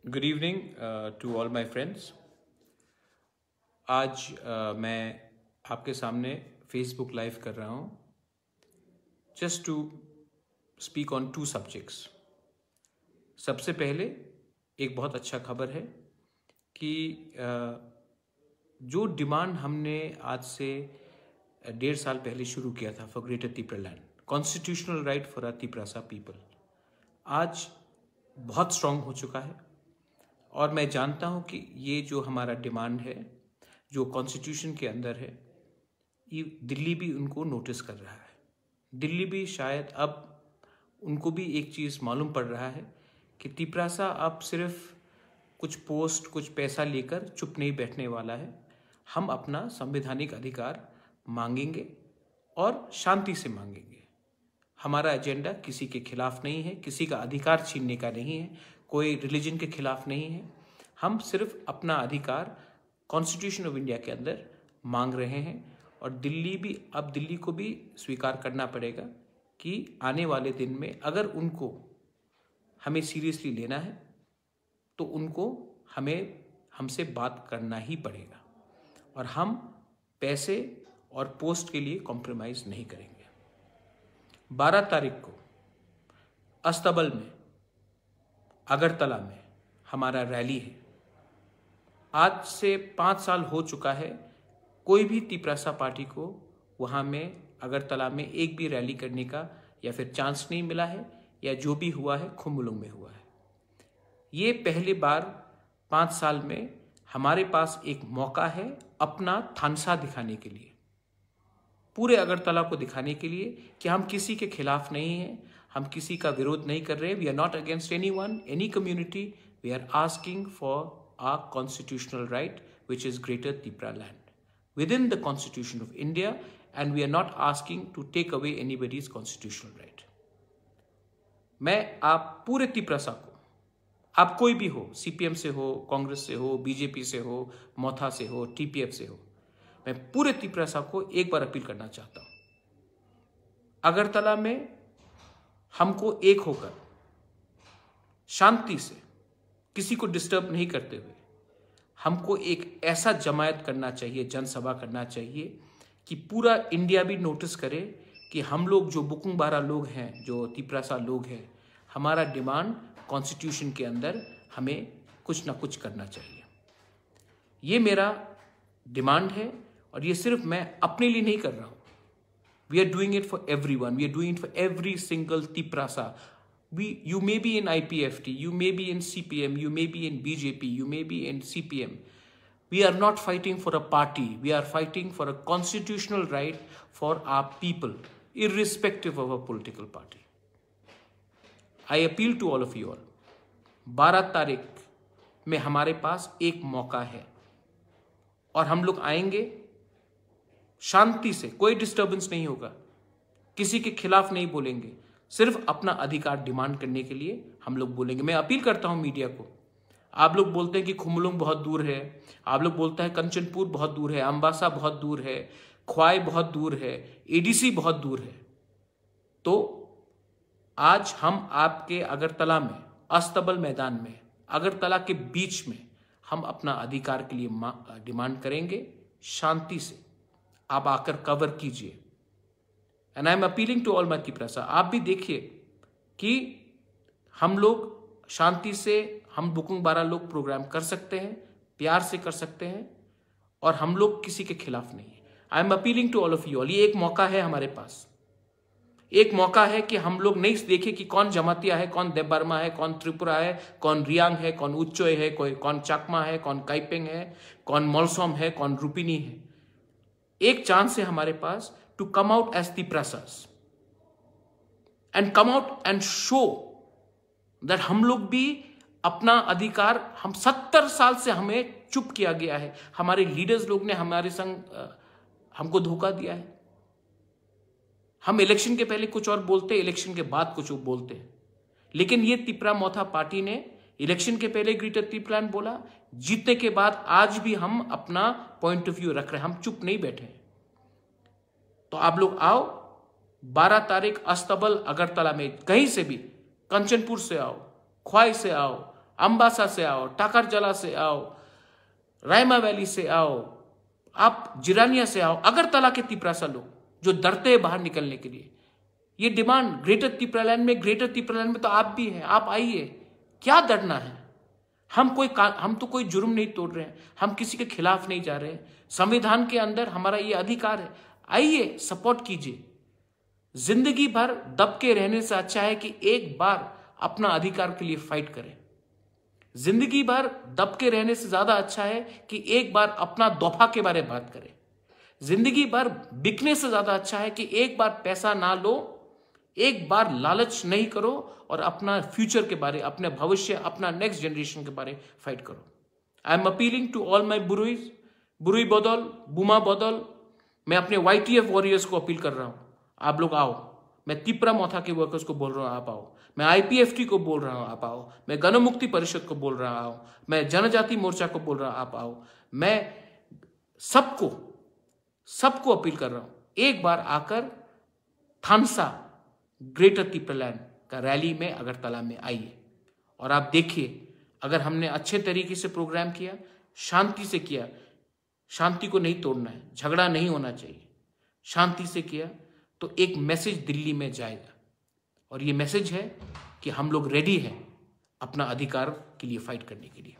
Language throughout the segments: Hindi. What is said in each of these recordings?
Good evening to all my friends. आज मैं आपके सामने फेसबुक लाइव कर रहा हूँ just to speak on two subjects. सबसे पहले एक बहुत अच्छा खबर है कि जो डिमांड हमने आज से 1.5 साल पहले शुरू किया था for greater Tipra land, constitutional right for our Tiprasa people, आज बहुत स्ट्रांग हो चुका है। और मैं जानता हूं कि ये जो हमारा डिमांड है, जो कॉन्स्टिट्यूशन के अंदर है, ये दिल्ली भी उनको नोटिस कर रहा है। दिल्ली भी शायद अब उनको भी एक चीज़ मालूम पड़ रहा है कि तिपरासा अब सिर्फ कुछ पोस्ट, कुछ पैसा लेकर चुप नहीं बैठने वाला है। हम अपना संवैधानिक अधिकार मांगेंगे और शांति से मांगेंगे। हमारा एजेंडा किसी के खिलाफ नहीं है, किसी का अधिकार छीनने का नहीं है, कोई रिलीजन के खिलाफ नहीं है। हम सिर्फ अपना अधिकार कॉन्स्टिट्यूशन ऑफ इंडिया के अंदर मांग रहे हैं। और दिल्ली को भी स्वीकार करना पड़ेगा कि आने वाले दिन में अगर उनको हमें सीरियसली लेना है तो उनको हमसे बात करना ही पड़ेगा, और हम पैसे और पोस्ट के लिए कॉम्प्रोमाइज़ नहीं करेंगे। 12 तारीख को अस्तबल में, अगरतला में हमारा रैली है। आज से 5 साल हो चुका है, कोई भी तिपरासा पार्टी को वहाँ में अगरतला में एक भी रैली करने का या फिर चांस नहीं मिला है, या जो भी हुआ है खुम्बुलुंग में हुआ है। ये पहली बार 5 साल में हमारे पास एक मौका है अपना थानसा दिखाने के लिए, पूरे अगरतला को दिखाने के लिए कि हम किसी के खिलाफ नहीं हैं, हम किसी का विरोध नहीं कर रहे। We are not against anyone, any community. We are asking for our constitutional right, which is Greater Tipra land within the Constitution of India, and we are not asking to take away anybody's constitutional right. मैं आप पूरे तिपरासा को, आप कोई भी हो, सीपीएम से हो, कांग्रेस से हो, बीजेपी से हो, मोथा से हो, टीपीएफ से हो, मैं पूरे तिपरासा को एक बार अपील करना चाहता हूं। अगरतला में हमको एक होकर शांति से, किसी को डिस्टर्ब नहीं करते हुए, हमको एक ऐसा जमायत करना चाहिए, जनसभा करना चाहिए कि पूरा इंडिया भी नोटिस करे कि हम लोग जो बुकुंग-बारा लोग हैं, जो तिपरासा लोग हैं, हमारा डिमांड कॉन्स्टिट्यूशन के अंदर हमें कुछ ना कुछ करना चाहिए। ये मेरा डिमांड है, और ये सिर्फ मैं अपने लिए नहीं कर रहा हूँ। We are doing it for everyone, we are doing it for every single Tiprasa. You may be in IPFT, you may be in CPM, you may be in BJP, you may be in CPM. We are not fighting for a party. We are fighting for a constitutional right for our people, irrespective of a political party. I appeal to all of you all. 12 तारीख में हमारे पास एक मौका है, और हम लोग आएंगे शांति से, कोई डिस्टर्बेंस नहीं होगा, किसी के खिलाफ नहीं बोलेंगे, सिर्फ अपना अधिकार डिमांड करने के लिए हम लोग बोलेंगे। मैं अपील करता हूं मीडिया को। आप लोग बोलते हैं कि खुम्बुलुंग बहुत दूर है, आप लोग बोलते हैं कंचनपुर बहुत दूर है, अम्बासा बहुत दूर है, ख्वाई बहुत दूर है, एडीसी बहुत दूर है। तो आज हम आपके अगरतला में, अस्तबल मैदान में, अगरतला के बीच में हम अपना अधिकार के लिए डिमांड करेंगे। शांति से आप आकर कवर कीजिए। And I am appealing to all my Tiprasa, आप भी देखिए कि हम लोग शांति से, हम बुकुंग-बारा लोग प्रोग्राम कर सकते हैं, प्यार से कर सकते हैं, और हम लोग किसी के खिलाफ नहीं है। I am appealing to all of you all. ये एक मौका है हमारे पास, एक मौका है कि हम लोग नहीं देखे कि कौन जमातिया है, कौन देवबर्मा है, कौन त्रिपुरा है, कौन रियांग है, कौन उच्चोय है, कौन चाकमा है, कौन काइपेंग है, कौन मोलसोम है, कौन रूपिनी है। एक चांस है हमारे पास to come out as Tiprasas and come out and show that हम लोग भी अपना अधिकार, हम 70 साल से हमें चुप किया गया है, हमारे लीडर्स लोग ने हमारे संग हमको धोखा दिया है। हम इलेक्शन के पहले कुछ और बोलते, इलेक्शन के बाद कुछ और बोलते हैं, लेकिन ये तिपरा मोथा पार्टी ने इलेक्शन के पहले ग्रेटर तिपरा लैंड बोला, जीतने के बाद आज भी हम अपना पॉइंट ऑफ व्यू रख रहे हैं, हम चुप नहीं बैठे। तो आप लोग आओ, 12 तारीख अस्तबल अगरतला में, कहीं से भी, कंचनपुर से आओ, ख्वाई से आओ, अम्बासा से आओ, टाकरजला से आओ, रायमा वैली से आओ, आप जिरानिया से आओ, अगरतला के तिपरासा लोग जो डरते हैं बाहर निकलने के लिए, ये डिमांड ग्रेटर तिपरालैंड में तो आप भी हैं, आप आइए, क्या डरना है? हम तो कोई जुर्म नहीं तोड़ रहे हैं, हम किसी के खिलाफ नहीं जा रहे हैं, संविधान के अंदर हमारा ये अधिकार है, आइए सपोर्ट कीजिए। जिंदगी भर दब के रहने से अच्छा है कि एक बार अपना अधिकार के लिए फाइट करें। जिंदगी भर दब के रहने से ज्यादा अच्छा है कि एक बार अपना दफा के बारे में बात करें। जिंदगी भर बिकने से ज्यादा अच्छा है कि एक बार पैसा ना लो, एक बार लालच नहीं करो और अपना फ्यूचर के बारे, अपने भविष्य, अपना नेक्स्ट जनरेशन के बारे फाइट करो। I am appealing to all my बुरुईज, बुरुई बदौल, बुमा बदौल, मैं अपने YTF वॉरियर्स को अपील कर रहा हूं, आप लोग आओ। मैं तिपरा मोथा के वर्कर्स को बोल रहा हूं, आप आओ। मैं IPFT को बोल रहा हूं, आप आओ। मैं गणमुक्ति परिषद को बोल रहा हूं, मैं जनजाति मोर्चा को बोल रहा हूं, आप आओ। मैं सबको अपील कर रहा हूं, एक बार आकर थानसा ग्रेटर तिपरालैंड का रैली में अगरतला में आइए और आप देखिए, अगर हमने अच्छे तरीके से प्रोग्राम किया, शांति से किया, शांति को नहीं तोड़ना है, झगड़ा नहीं होना चाहिए, शांति से किया तो एक मैसेज दिल्ली में जाएगा और ये मैसेज है कि हम लोग रेडी हैं अपना अधिकार के लिए फाइट करने के लिए।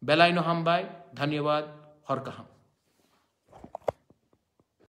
बेलाइनो हम बाय, धन्यवाद, और कहा।